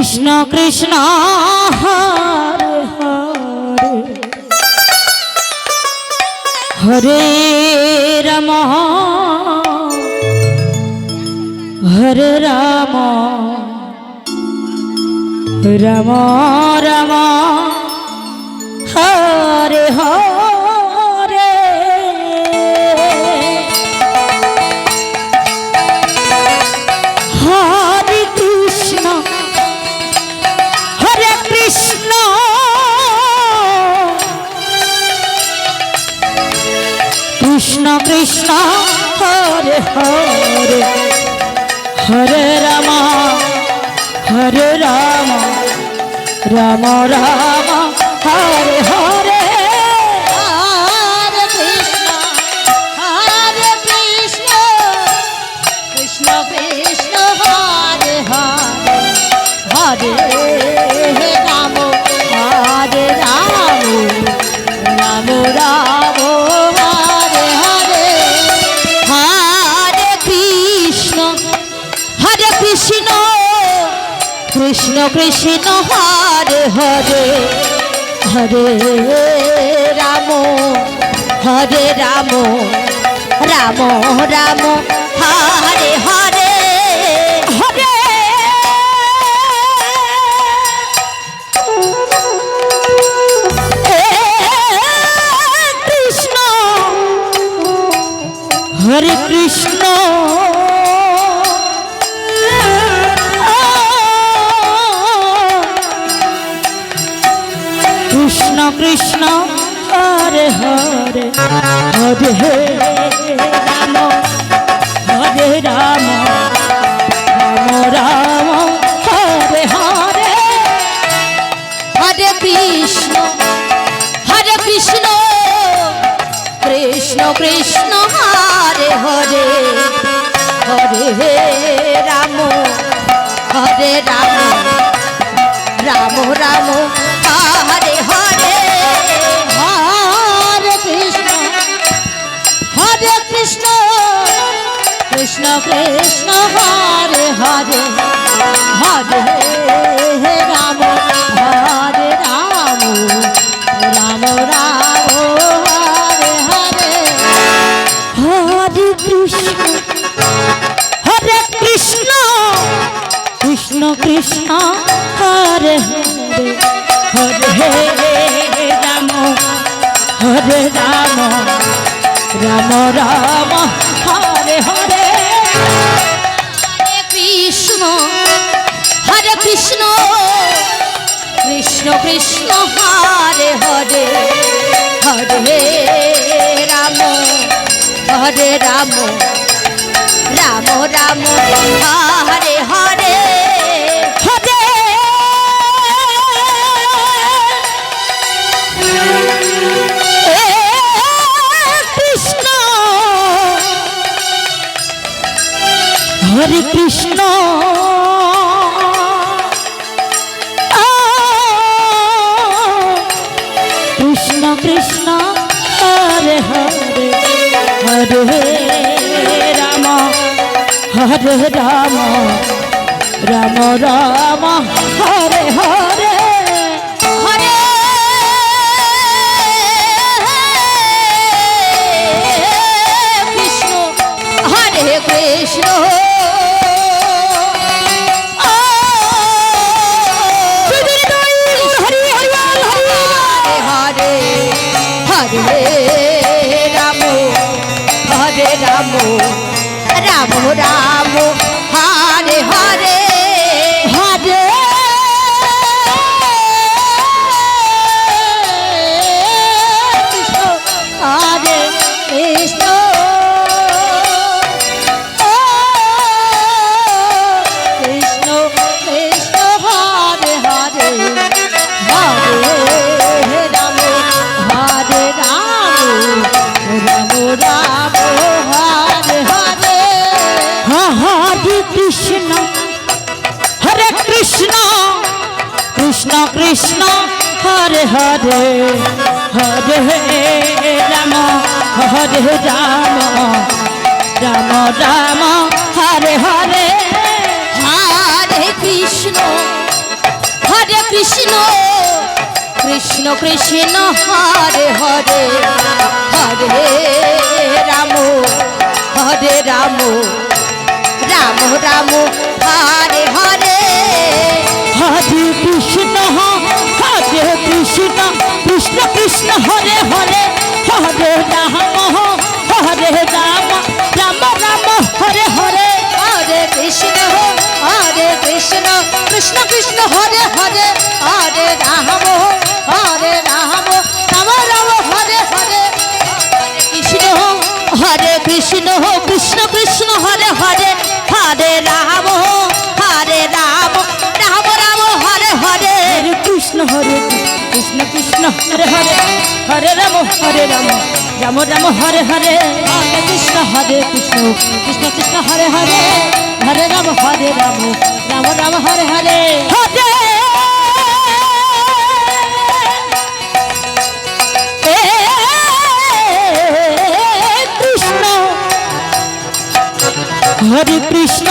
কৃষ্ণ কৃষ্ণ হরে হরে হরে রাম হরে রাম রাম রাম হরে হরে হরে কৃষ্ণ হরে কৃষ্ণ কৃষ্ণ কৃষ্ণ হরে হরে হরে রাম রাম রাম হরে হরে হরে কৃষ্ণ কৃষ্ণ কৃষ্ণ হরে হরে হরে রাম রাম রাম হরে হরে হরে কৃষ্ণ কৃষ্ণ কৃষ্ণ হরে হরে হরে রাম রাম রাম হরে হরে হরে কৃষ্ণ হরে কৃষ্ণ কৃষ্ণ কৃষ্ণ হরে হরে হরে রাম রাম রাম হরে হরে হরে কৃষ্ণ কৃষ্ণ কৃষ্ণ হরে হরে হরে রাম রাম রাম হরে হরে হরে কৃষ্ণ কৃষ্ণ কৃষ্ণ হরে হরে হরে রাম রাম রাম হরে হরে হরে কৃষ্ণ হরে কৃষ্ণ কৃষ্ণ কৃষ্ণ হরে হরে হরে রাম রাম রাম হরে হরে হরে কৃষ্ণ কৃষ্ণ কৃষ্ণ হরে হরে হরে রাম রাম রাম হরে হরে হরে কৃষ্ণ হরে কৃষ্ণ কৃষ্ণ কৃষ্ণ হরে হরে হরে রাম রাম রাম হরে হরে হরে কৃষ্ণ হরে কৃষ্ণ হরে হরে রাম রাম রাম হরে হরে হরে কৃষ্ণ হরে কৃষ্ণ কৃষ্ণ কৃষ্ণ হরে হরে হরে রাম রাম হরে হরে হরে কৃষ্ণ হরে কৃষ্ণ কৃষ্ণ কৃষ্ণ হরে হরে হরে রাম রাম রাম হরে হরে হরে কৃষ্ণ কৃষ্ণ কৃষ্ণ কৃষ্ণ হরে হরে হরে রাম হরে রাম রাম রাম হরে হরে হরে কৃষ্ণ কৃষ্ণ কৃষ্ণ হরে হরে হরে রাম হরে রাম রাম রাম হরে হরে হরে কৃষ্ণ কৃষ্ণ কৃষ্ণ হরে হরে হরে রাম রাম রাম হরে হরে কৃষ্ণ কৃষ্ণ কৃষ্ণ হরে হরে হরে রাম রাম রাম হরে হরে কৃষ্ণ কৃষ্ণ কৃষ্ণ হরে হরে হরে রাম রাম রাম হরে হরে হরে কৃষ্ণ কৃষ্ণ কৃষ্ণ হরে হরে হরে রাম রাম রাম হরে হরে হরে কৃষ্ণ হরে কৃষ্ণ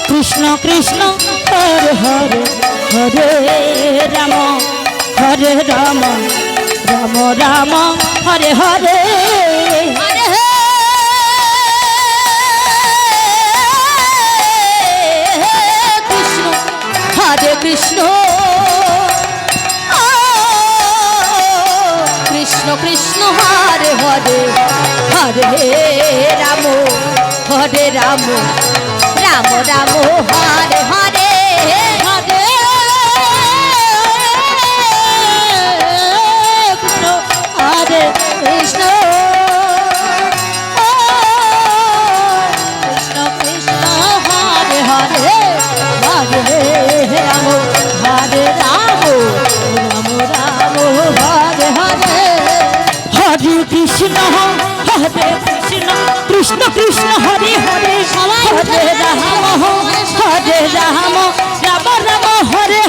কৃষ্ণ কৃষ্ণ হরে হরে হরে রাম রাম রাম হরে হরে কৃষ্ণ কৃষ্ণ কৃষ্ণ হরে হরে হরে রাম রাম রাম রাম হরে হরে হরে কৃষ্ণ হরে কৃষ্ণ কৃষ্ণ কৃষ্ণ হরে হরে হরে রাম হরে রাম রাম রাম হরে হরে হরে কৃষ্ণ কৃষ্ণ কৃষ্ণ হরে হরে হরে রাম রাম রাম হরে হরে কৃষ্ণ হরে কৃষ্ণ কৃষ্ণ কৃষ্ণ হরে হরে রাম রাম হরে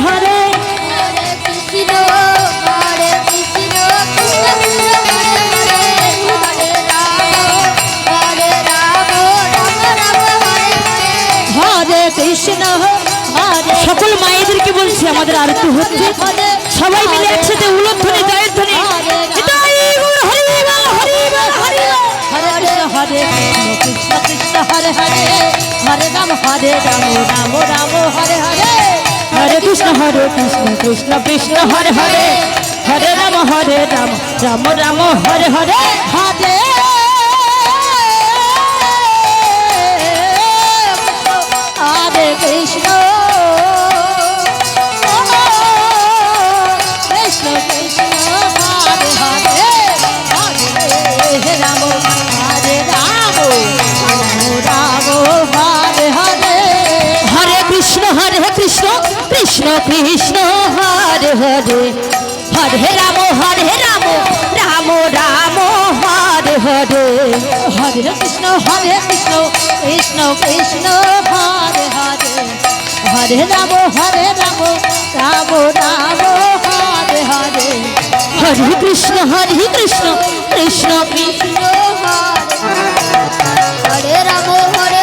হরে কৃষ্ণ হরে সকল মায়েদেরকে বলছি আমাদের আরতি হচ্ছে সবাই মিলে একসাথে উলধ্বনি জয়ের ধ্বনি নিতাই গৌর হরি বল, হরি বল, হরি বল। হরে কৃষ্ণ কৃষ্ণ হরে হরে হরে রাম রাম রাম হরে হরে হরে কৃষ্ণ কৃষ্ণ কৃষ্ণ হরে হরে হরে রাম রাম রাম হরে হরে হরে হরে কৃষ্ণ কৃষ্ণ কৃষ্ণ হরে হরে হরে রাম রাম রাম হরে হরে হরে কৃষ্ণ কৃষ্ণ কৃষ্ণ হরে হরে হরে রাম রাম রাম হরে হরে হরে কৃষ্ণ কৃষ্ণ কৃষ্ণ হরে হরে হরে রাম রাম রাম হরে হরে হরে কৃষ্ণ কৃষ্ণ কৃষ্ণ হরে রাম রাম রাম হরে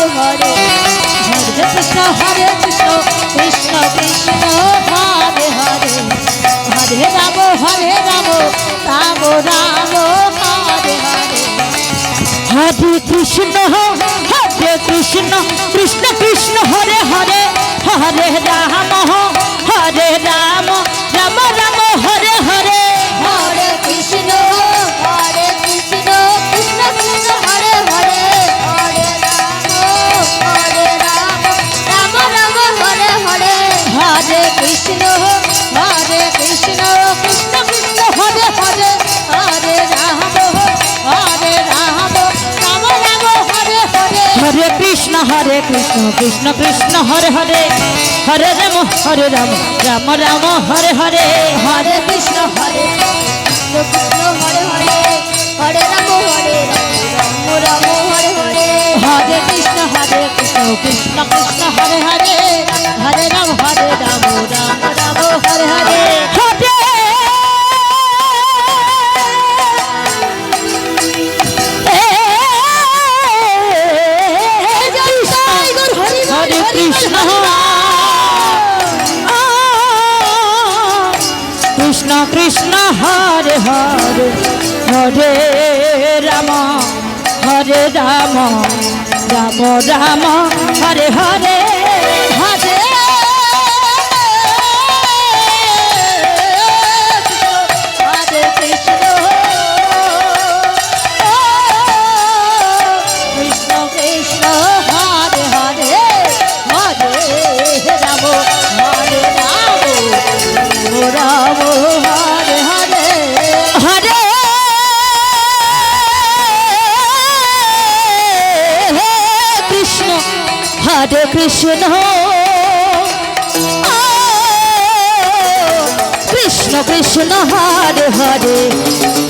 হরে হরে কৃষ্ণ কৃষ্ণ কৃষ্ণ হরে হরে হরে রাম রাম রাম হরে হরে হরে কৃষ্ণ কৃষ্ণ কৃষ্ণ হরে হরে হরে রাম রাম রাম হরে হরে হরে কৃষ্ণ কৃষ্ণ কৃষ্ণ হরে হরে হরে রাম রাম হরে হরে হরে কৃষ্ণ কৃষ্ণ কৃষ্ণ হরে হরে হরে রাম রাম হরে হরে হরে কৃষ্ণ কৃষ্ণ কৃষ্ণ হরে হরে হরে রাম রাম রাম হরে হরে হরে কৃষ্ণ কৃষ্ণ হরে হরে হরে রাম রাম হরে হরে হরে কৃষ্ণ কৃষ্ণ কৃষ্ণ হরে হরে হরে রাম রাম হরে হরে হরে কৃষ্ণ হরে হরে হরে রাম হরে রাম রাম রাম হরে হরে হরে হরে কৃষ্ণ কৃষ্ণ কৃষ্ণ হরে হরে হরে রাম হরে রাম রাম হরে হরে হরে কৃষ্ণ হরে কৃষ্ণ কৃষ্ণ কৃষ্ণ হরে হরে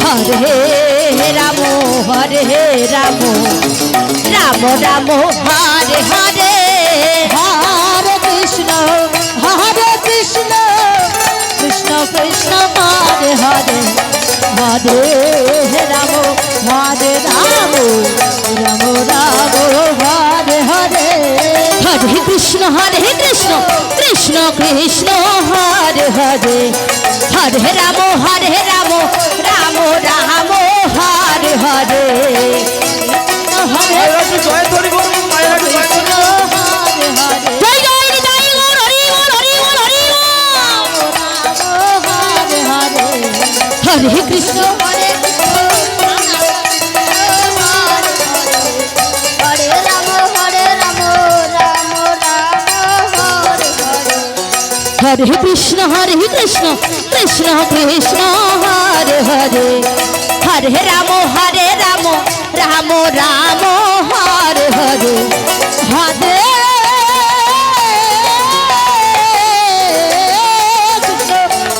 হরে রাম হরে রাম রাম রাম হরে হরে হরে কৃষ্ণ কৃষ্ণ কৃষ্ণ হরে হরে হরে রাম হরে রাম রাম রাম হরে হরে হরে কৃষ্ণ কৃষ্ণ কৃষ্ণ হরে হরে হরে রাম রাম রাম হরে হরে হরে জয় ধরি বল মায়ের আগে জয় কৃষ্ণ হরে হরে জয় জয় জয় গৌর হরি বল হরি বল হরি বল হরে হরে হরে কৃষ্ণ হরে হরে রাম হরে রাম রাম রাম হরে হরে হরে কৃষ্ণ কৃষ্ণ কৃষ্ণ কৃষ্ণ হরে হরে হরে রাম রাম রাম রাম হরে হরে হরে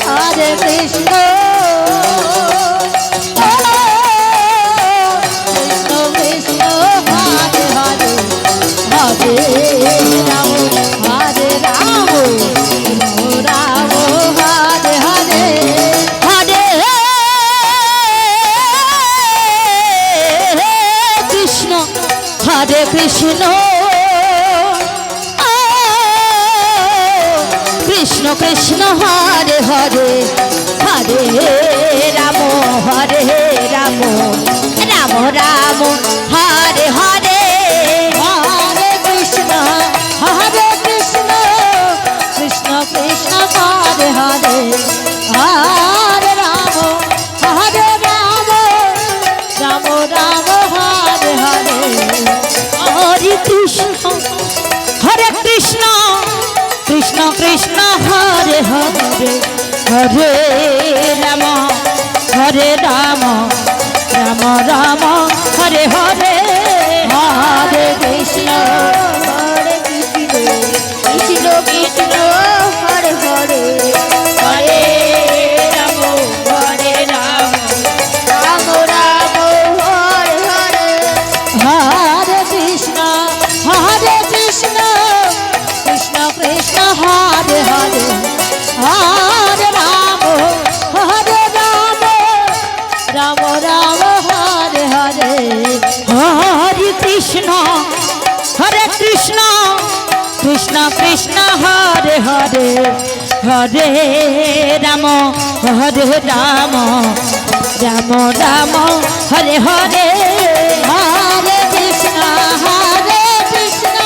হরে কৃষ্ণ কৃষ্ণ কৃষ্ণ হরে হরে হরে রাম হরে রাম রাম হরে হরে হরে কৃষ্ণ কৃষ্ণ কৃষ্ণ কৃষ্ণ হরে হরে হরে রাম রাম রাম রাম হরে হরে হরে কৃষ্ণ কৃষ্ণ কৃষ্ণ হরে হরে হরে রাম রাম রাম রাম হরে হরে হরে কৃষ্ণ কৃষ্ণ কৃষ্ণ হরে হরে হরে রাম রাম রাম রাম হরে হরে হরে কৃষ্ণ কৃষ্ণ কৃষ্ণ হরে হরে হরে রাম রাম রাম রাম হরে হরে হরে কৃষ্ণ কৃষ্ণ কৃষ্ণ কৃষ্ণ হরে হরে হরে রাম রাম রাম হরে হরে হরে কৃষ্ণ কৃষ্ণ কৃষ্ণ কৃষ্ণ হরে হরে হরে রাম রাম রাম রাম হরে হরে হরে কৃষ্ণ কৃষ্ণ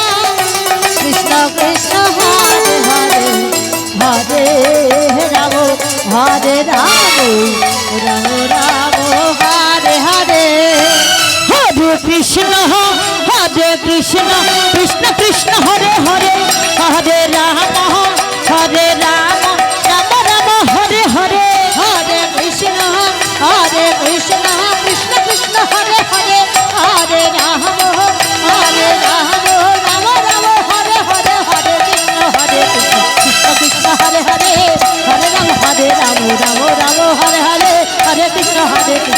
কৃষ্ণ কৃষ্ণ হরে হরে হরে রাম রাম রাম হরে হরে হরে কৃষ্ণ কৃষ্ণ কৃষ্ণ কৃষ্ণ হরে হরে হরে রাম রাম রাম হরে হরে হরে কৃষ্ণ কৃষ্ণ কৃষ্ণ হরে হরে হরে রাম রাম রাম হরে হরে হরে কৃষ্ণ কৃষ্ণ কৃষ্ণ হরে হরে হরে রাম রাম রাম হরে হরে হরে কৃষ্ণ কৃষ্ণ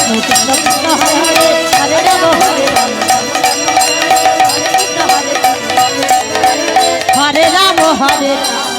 কৃষ্ণ হরে হরে হরে রাম হরে রাম হরে রাম